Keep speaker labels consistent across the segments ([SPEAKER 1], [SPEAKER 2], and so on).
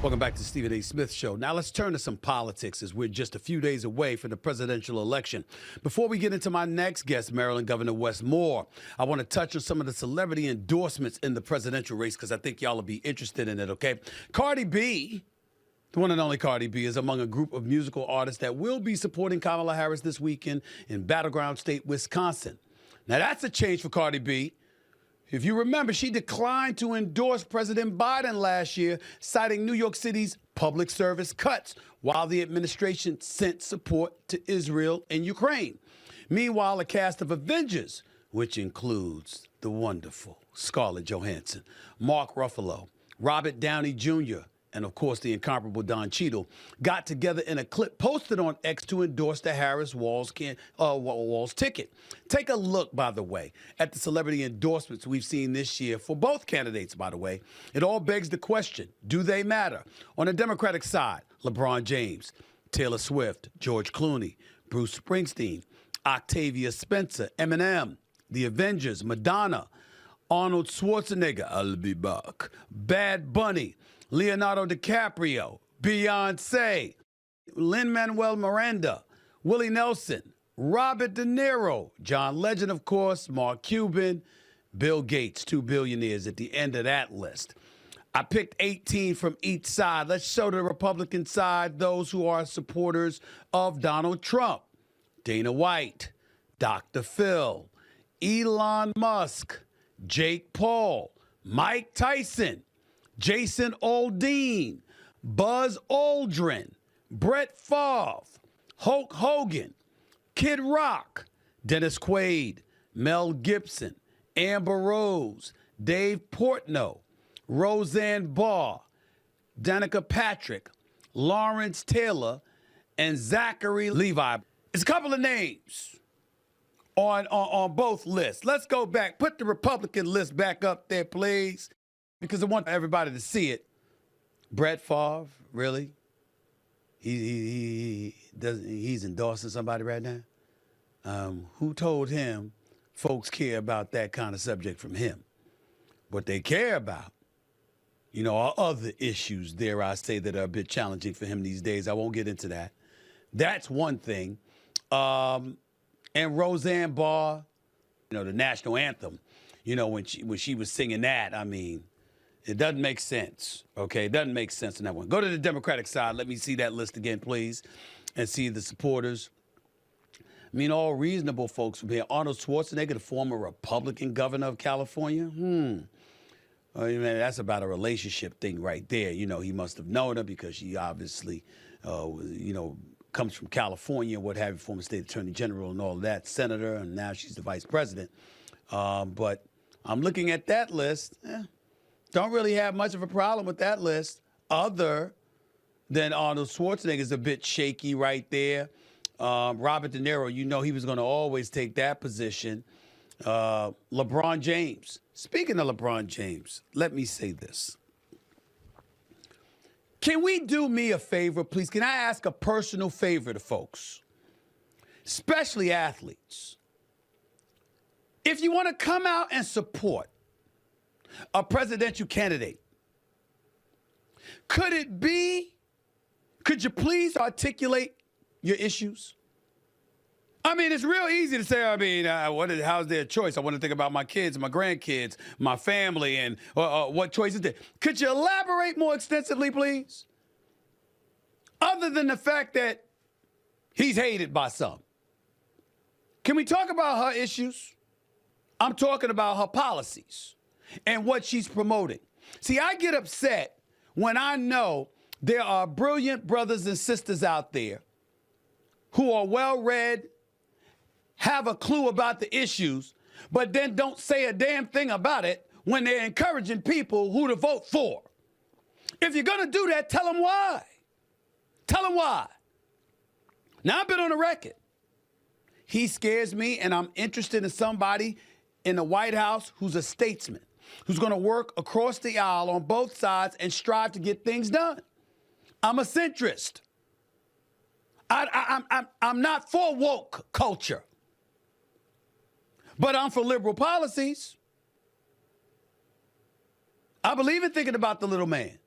[SPEAKER 1] Welcome back to Stephen A. Smith Show. Now let's turn to some politics as we're just a few days away from the presidential election. Before we get into my next guest, Maryland Governor Wes Moore, I want to touch on some of the celebrity endorsements in the presidential race because I think y'all will be interested in it, okay? Cardi B, the one and only Cardi B, is among a group of musical artists that will be supporting Kamala Harris this weekend in battleground state Wisconsin. Now that's a change for Cardi B. If you remember, she declined to endorse President Biden last year, citing New York City's public service cuts, while the administration sent support to Israel and Ukraine. Meanwhile, a cast of Avengers, which includes the wonderful Scarlett Johansson, Mark Ruffalo, Robert Downey Jr., and of course the incomparable Don Cheadle, got together in a clip posted on X to endorse the Harris-Walz ticket. Take a look, by the way, at the celebrity endorsements we've seen this year for both candidates, by the way. It all begs the question, do they matter? On the Democratic side, LeBron James, Taylor Swift, George Clooney, Bruce Springsteen, Octavia Spencer, Eminem, The Avengers, Madonna, Arnold Schwarzenegger, I'll be back, Bad Bunny, Leonardo DiCaprio, Beyonce, Lin-Manuel Miranda, Willie Nelson, Robert De Niro, John Legend, of course, Mark Cuban, Bill Gates, 2 billionaires at the end of that list. I picked 18 from each side. Let's show the Republican side those who are supporters of Donald Trump. Dana White, Dr. Phil, Elon Musk, Jake Paul, Mike Tyson, Jason Aldean, Buzz Aldrin, Brett Favre, Hulk Hogan, Kid Rock, Dennis Quaid, Mel Gibson, Amber Rose, Dave Portnoy, Roseanne Barr, Danica Patrick, Lawrence Taylor, and Zachary Levi. It's a couple of names on both lists. Let's go back. Put the Republican list back up there, please, because I want everybody to see it. Brett Favre, really? He's endorsing somebody right now? Who told him folks care about that kind of subject from him? What they care about, are other issues, dare I say, that are a bit challenging for him these days. I won't get into that. That's one thing. And Roseanne Barr, the national anthem, when she was singing that, I mean, it doesn't make sense, okay? It doesn't make sense in that one. Go to the Democratic side. Let me see that list again, please, and see the supporters. I mean, all reasonable folks from here. Arnold Schwarzenegger, the former Republican governor of California. That's about a relationship thing right there. He must have known her because she obviously, comes from California, what have you, former state attorney general and all of that, senator, and now she's the vice president. But I'm looking at that list. Don't really have much of a problem with that list other than Arnold Schwarzenegger is a bit shaky right there. Robert De Niro, he was going to always take that position. LeBron James. Speaking of LeBron James, let me say this. Can we do me a favor, please? Can I ask a personal favor to folks, especially athletes? If you want to come out and support a presidential candidate, could you please articulate your issues? I mean, it's real easy to say, how's their choice? I want to think about my kids, my grandkids, my family, and what choice is there? Could you elaborate more extensively, please? Other than the fact that he's hated by some. Can we talk about her issues? I'm talking about her policies and what she's promoting. See, I get upset when I know there are brilliant brothers and sisters out there who are well-read, have a clue about the issues, but then don't say a damn thing about it when they're encouraging people who to vote for. If you're going to do that, tell them why. Tell them why. Now, I've been on the record. He scares me, and I'm interested in somebody in the White House who's a statesman, who's going to work across the aisle on both sides and strive to get things done. I'm a centrist. I'm not for woke culture, but I'm for liberal policies. I believe in thinking about the little man.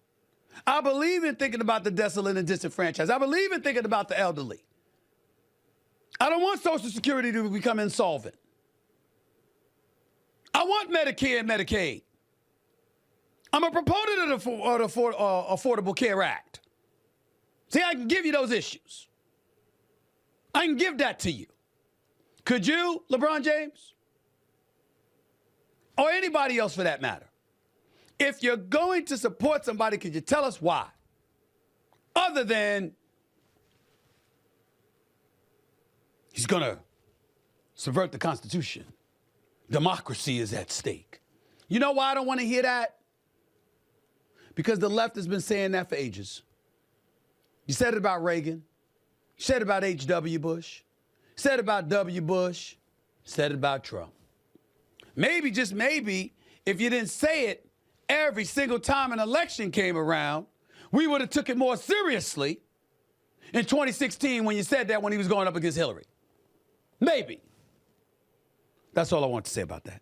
[SPEAKER 1] I believe in thinking about the desolate and disenfranchised. I believe in thinking about the elderly. I don't want Social Security to become insolvent. I want Medicare and Medicaid. I'm a proponent of the Affordable Care Act. See, I can give you those issues. I can give that to you. Could you, LeBron James? Or anybody else for that matter? If you're going to support somebody, could you tell us why? Other than he's going to subvert the Constitution. Democracy is at stake. You know why I don't want to hear that? Because the left has been saying that for ages. You said it about Reagan. You said it about H.W. Bush. You said it about W. Bush. You said it about Trump. Maybe, just maybe, if you didn't say it every single time an election came around, we would have took it more seriously in 2016 when you said that when he was going up against Hillary. Maybe. That's all I want to say about that.